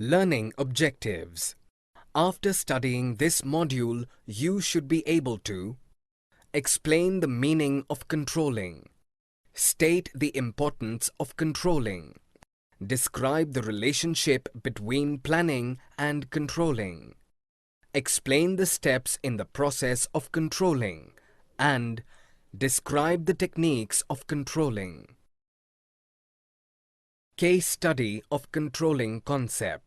Learning objectives. After studying this module, you should be able to explain the meaning of controlling, state the importance of controlling, describe the relationship between planning and controlling, explain the steps in the process of controlling, and describe the techniques of controlling. Case study of controlling concept.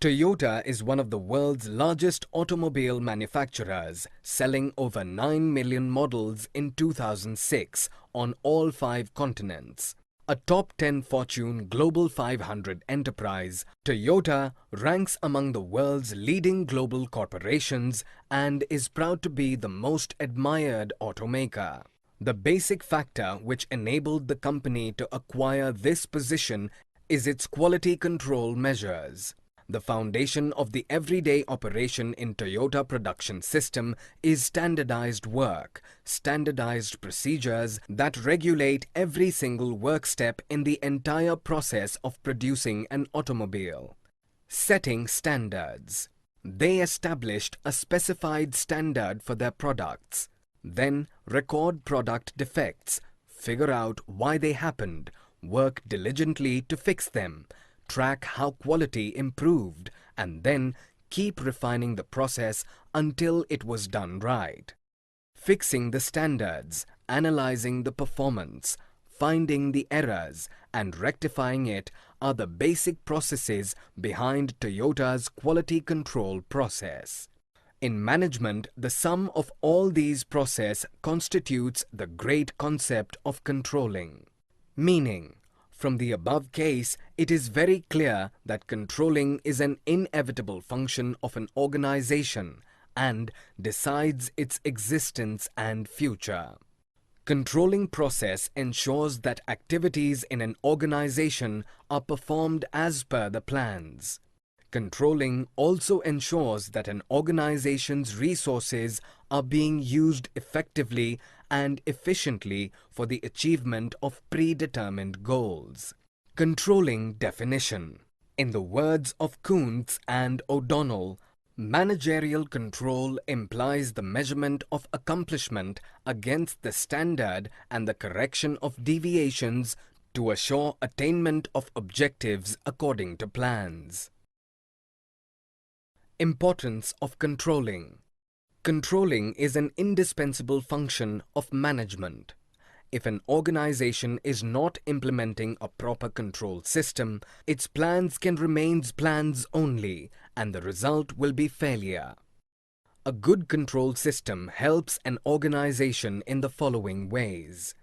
Toyota is one of the world's largest automobile manufacturers, selling over 9 million models in 2006 on all 5 continents. A top 10 Fortune Global 500 enterprise, Toyota ranks among the world's leading global corporations and is proud to be the most admired automaker. The basic factor which enabled the company to acquire this position is its quality control measures. The foundation of the everyday operation in Toyota production system is standardized work, standardized procedures that regulate every single work step in the entire process of producing an automobile. Setting standards. They established a specified standard for their products. Then record product defects, figure out why they happened, work diligently to fix them, track how quality improved, and then keep refining the process until it was done right. Fixing the standards, analyzing the performance, finding the errors, and rectifying it are the basic processes behind Toyota's quality control process. In management, the sum of all these processes constitutes the great concept of controlling. Meaning, from the above case, it is very clear that controlling is an inevitable function of an organization and decides its existence and future. Controlling process ensures that activities in an organization are performed as per the plans. Controlling also ensures that an organization's resources are being used effectively and efficiently for the achievement of predetermined goals. Controlling definition. In the words of Kuntz and O'Donnell, managerial control implies the measurement of accomplishment against the standard and the correction of deviations to assure attainment of objectives according to plans. Importance of controlling. Controlling is an indispensable function of management. If an organization is not implementing a proper control system, its plans can remain plans only, and the result will be failure. A good control system helps an organization in the following ways.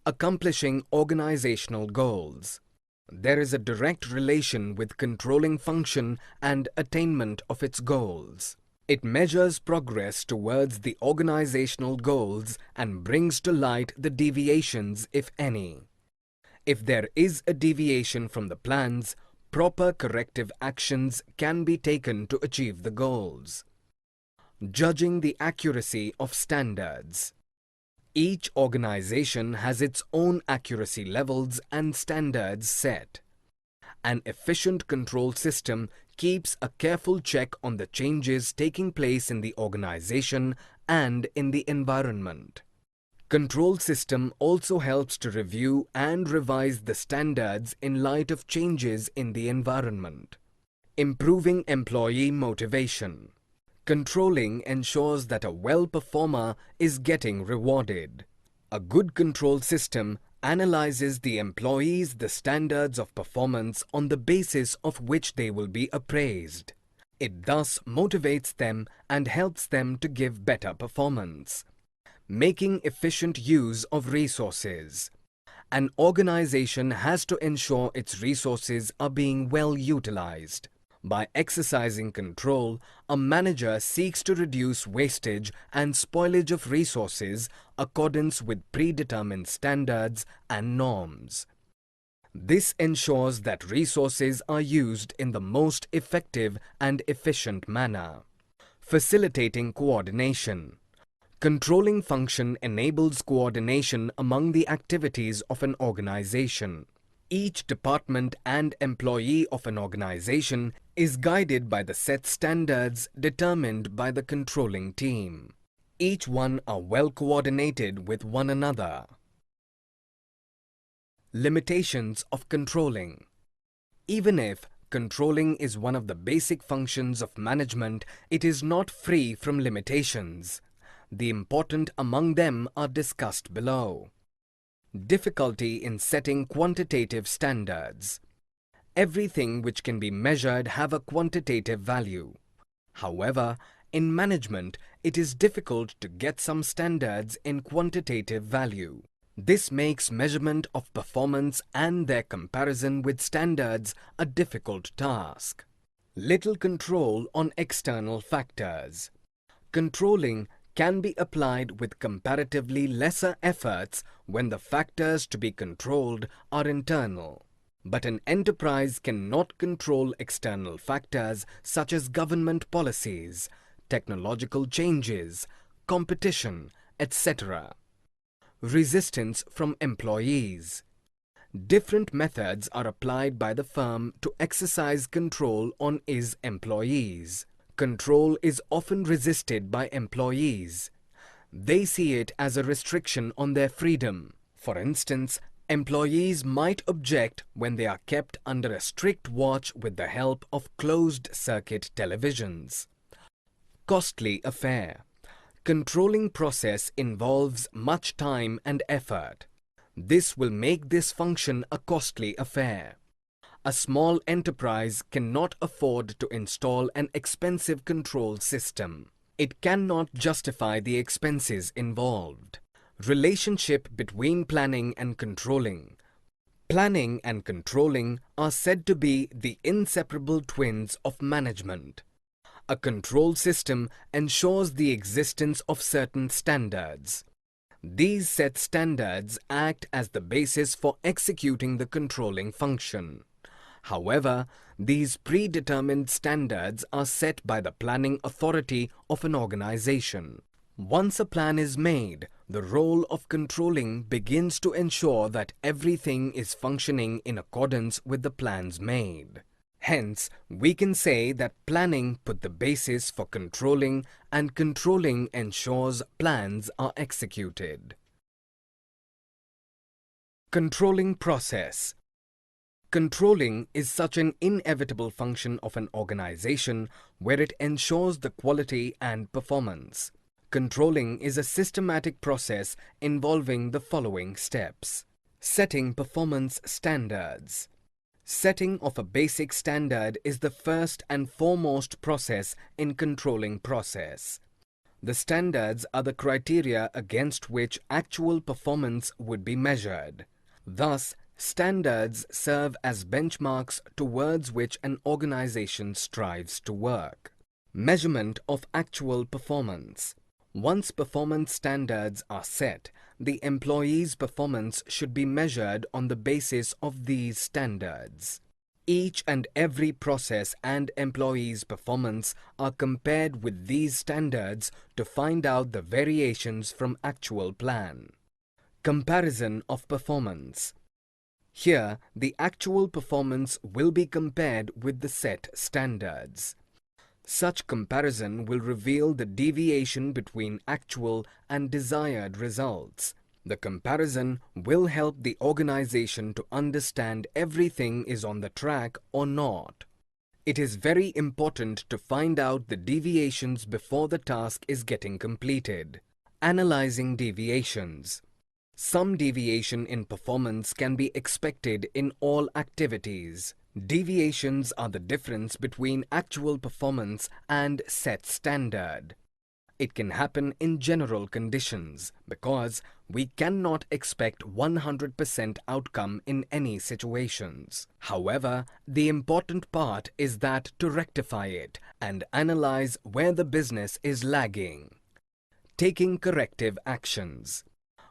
Accomplishing organizational goals. There is a direct relation with controlling function and attainment of its goals. It measures progress towards the organizational goals and brings to light the deviations, if any. If there is a deviation from the plans, proper corrective actions can be taken to achieve the goals. Judging the accuracy of standards. Each organization has its own accuracy levels and standards set. An efficient control system keeps a careful check on the changes taking place in the organization and in the environment. Control system also helps to review and revise the standards in light of changes in the environment. Improving employee motivation. Controlling ensures that a well performer is getting rewarded. A good control system analyzes the employees' the standards of performance on the basis of which they will be appraised. It thus motivates them and helps them to give better performance. Making efficient use of resources. An organization has to ensure its resources are being well utilized. By exercising control, a manager seeks to reduce wastage and spoilage of resources accordance with predetermined standards and norms. This ensures that resources are used in the most effective and efficient manner. Facilitating coordination. Controlling function enables coordination among the activities of an organization. Each department and employee of an organization is guided by the set standards determined by the controlling team. Each one are well coordinated with one another. Limitations of controlling. Even if controlling is one of the basic functions of management, it is not free from limitations. The important among them are discussed below. Difficulty in setting quantitative standards. Everything which can be measured have a quantitative value. However, in management, it is difficult to get some standards in quantitative value. This makes measurement of performance and their comparison with standards a difficult task. Little control on external factors. Controlling can be applied with comparatively lesser efforts when the factors to be controlled are internal. But an enterprise cannot control external factors such as government policies, technological changes, competition, etc. Resistance from employees. Different methods are applied by the firm to exercise control on its employees. Control is often resisted by employees. They see it as a restriction on their freedom. For instance, employees might object when they are kept under a strict watch with the help of closed-circuit televisions. Costly affair. Controlling process involves much time and effort. This will make this function a costly affair. A small enterprise cannot afford to install an expensive control system. It cannot justify the expenses involved. Relationship between planning and controlling. Planning and controlling are said to be the inseparable twins of management. A control system ensures the existence of certain standards. These set standards act as the basis for executing the controlling function. However, these predetermined standards are set by the planning authority of an organization. Once a plan is made, the role of controlling begins to ensure that everything is functioning in accordance with the plans made. Hence, we can say that planning put the basis for controlling and controlling ensures plans are executed. Controlling process. Controlling is such an inevitable function of an organization where it ensures the quality and performance. Controlling is a systematic process involving the following steps. Setting performance standards. Setting of a basic standard is the first and foremost process in controlling process. The standards are the criteria against which actual performance would be measured. Thus, standards serve as benchmarks towards which an organization strives to work. Measurement of actual performance. Once performance standards are set, the employee's performance should be measured on the basis of these standards. Each and every process and employee's performance are compared with these standards to find out the variations from actual plan. Comparison of performance. Here, the actual performance will be compared with the set standards. Such comparison will reveal the deviation between actual and desired results. The comparison will help the organization to understand everything is on the track or not. It is very important to find out the deviations before the task is getting completed. Analyzing deviations. Some deviation in performance can be expected in all activities. Deviations are the difference between actual performance and set standard. It can happen in general conditions because we cannot expect 100% outcome in any situations. However, the important part is that to rectify it and analyze where the business is lagging. Taking corrective actions.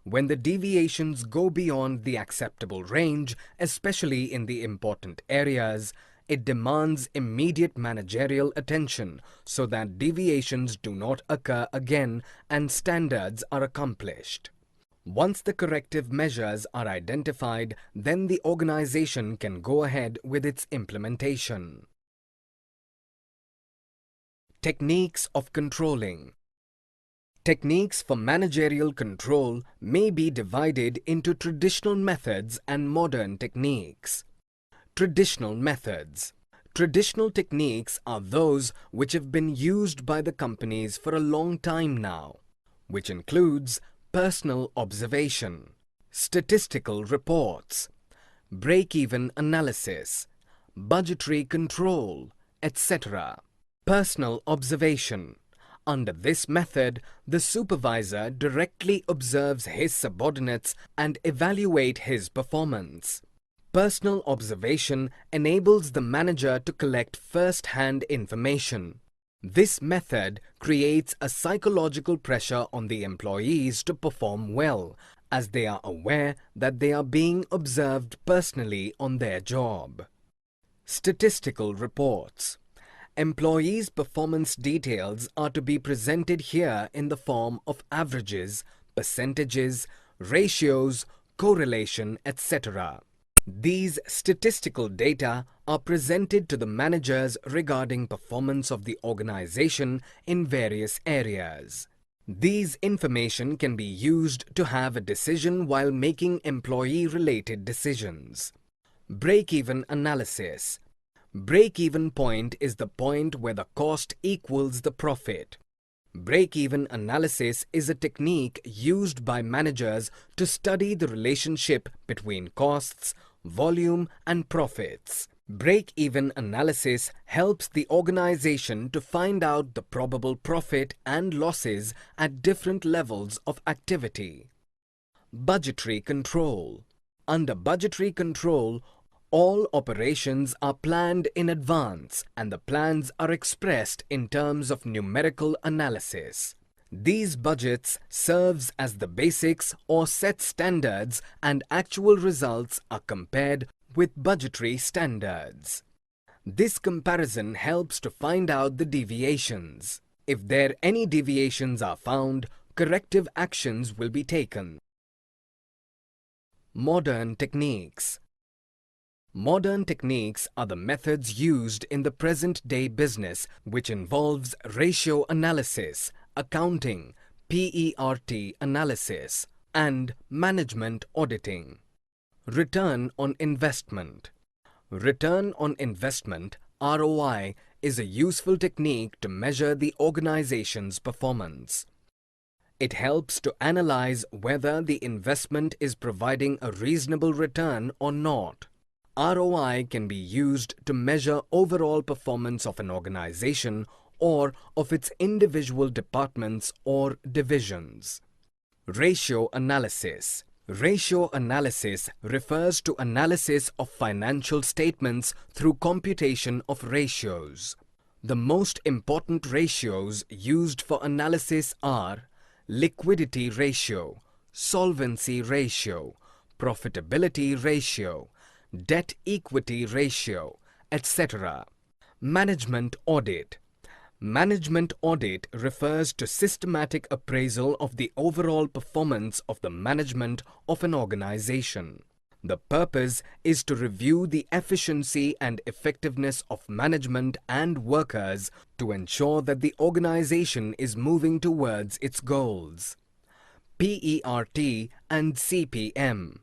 When the deviations go beyond the acceptable range, especially in the important areas, it demands immediate managerial attention so that deviations do not occur again and standards are accomplished. Once the corrective measures are identified, then the organization can go ahead with its implementation. Techniques of controlling. Techniques for managerial control may be divided into traditional methods and modern techniques. Traditional methods. Traditional techniques are those which have been used by the companies for a long time now, which includes personal observation, statistical reports, break-even analysis, budgetary control, etc. Personal observation. Under this method, the supervisor directly observes his subordinates and evaluates his performance. Personal observation enables the manager to collect first-hand information. This method creates a psychological pressure on the employees to perform well, as they are aware that they are being observed personally on their job. Statistical reports. Employees' performance details are to be presented here in the form of averages, percentages, ratios, correlation, etc. These statistical data are presented to the managers regarding performance of the organization in various areas. These information can be used to have a decision while making employee-related decisions. Break-even analysis. Break-even point is the point where the cost equals the profit. Break-even analysis is a technique used by managers to study the relationship between costs, volume and profits. Break-even analysis helps the organization to find out the probable profit and losses at different levels of activity. Budgetary control. Under budgetary control, all operations are planned in advance and the plans are expressed in terms of numerical analysis. These budgets serves as the basics or set standards and actual results are compared with budgetary standards. This comparison helps to find out the deviations. If any deviations are found, corrective actions will be taken. Modern techniques. Modern techniques are the methods used in the present-day business which involves ratio analysis, accounting, PERT analysis, and management auditing. Return on investment. Return on investment, ROI, is a useful technique to measure the organization's performance. It helps to analyze whether the investment is providing a reasonable return or not. ROI can be used to measure overall performance of an organization or of its individual departments or divisions. Ratio analysis. Ratio analysis refers to analysis of financial statements through computation of ratios. The most important ratios used for analysis are liquidity ratio, solvency ratio, profitability ratio, debt-equity ratio, etc. Management audit. Management audit refers to systematic appraisal of the overall performance of the management of an organization. The purpose is to review the efficiency and effectiveness of management and workers to ensure that the organization is moving towards its goals. PERT and CPM.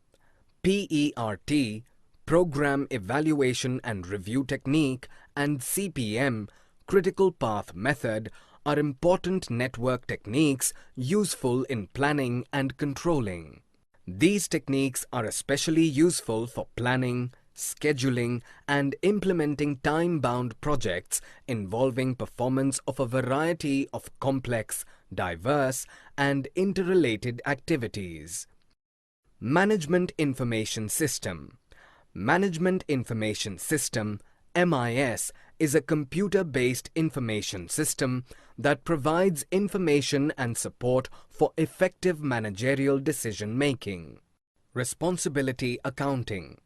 PERT, Program Evaluation and Review Technique, and CPM, Critical Path Method, are important network techniques useful in planning and controlling. These techniques are especially useful for planning, scheduling, and implementing time-bound projects involving performance of a variety of complex, diverse, and interrelated activities. Management Information System. Management Information System, MIS, is a computer-based information system that provides information and support for effective managerial decision-making. Responsibility accounting.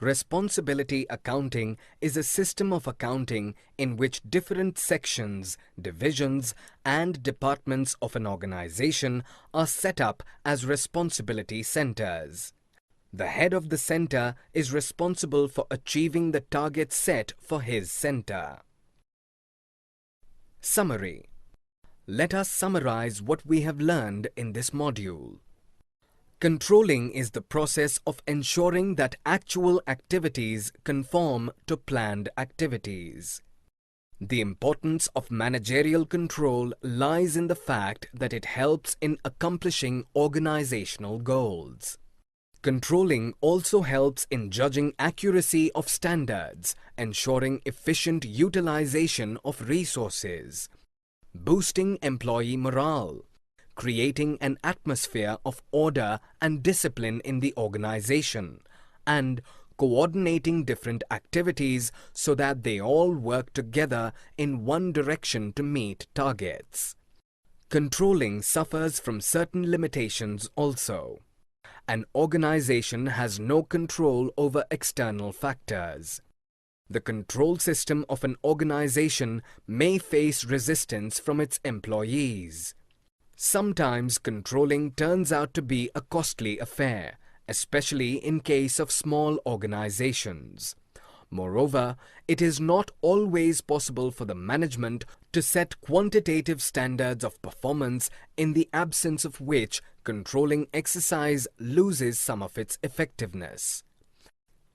Responsibility accounting is a system of accounting in which different sections, divisions, and departments of an organization are set up as responsibility centers. The head of the center is responsible for achieving the target set for his center. Summary. Let us summarize what we have learned in this module. Controlling is the process of ensuring that actual activities conform to planned activities. The importance of managerial control lies in the fact that it helps in accomplishing organizational goals. Controlling also helps in judging accuracy of standards, ensuring efficient utilization of resources, boosting employee morale, creating an atmosphere of order and discipline in the organization, and coordinating different activities so that they all work together in one direction to meet targets. Controlling suffers from certain limitations also. An organization has no control over external factors. The control system of an organization may face resistance from its employees. Sometimes controlling turns out to be a costly affair, especially in case of small organizations. Moreover, it is not always possible for the management to set quantitative standards of performance, in the absence of which controlling exercise loses some of its effectiveness.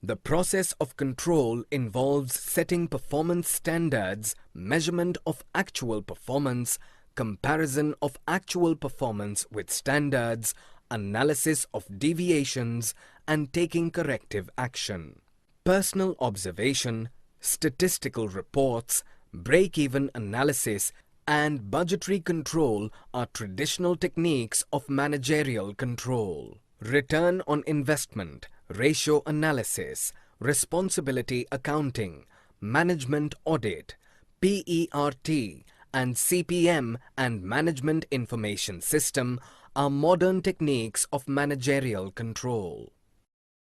The process of control involves setting performance standards, measurement of actual performance, comparison of actual performance with standards, analysis of deviations, and taking corrective action. Personal observation, statistical reports, break-even analysis, and budgetary control are traditional techniques of managerial control. Return on investment, ratio analysis, responsibility accounting, management audit, PERT, and CPM and Management Information System are modern techniques of managerial control.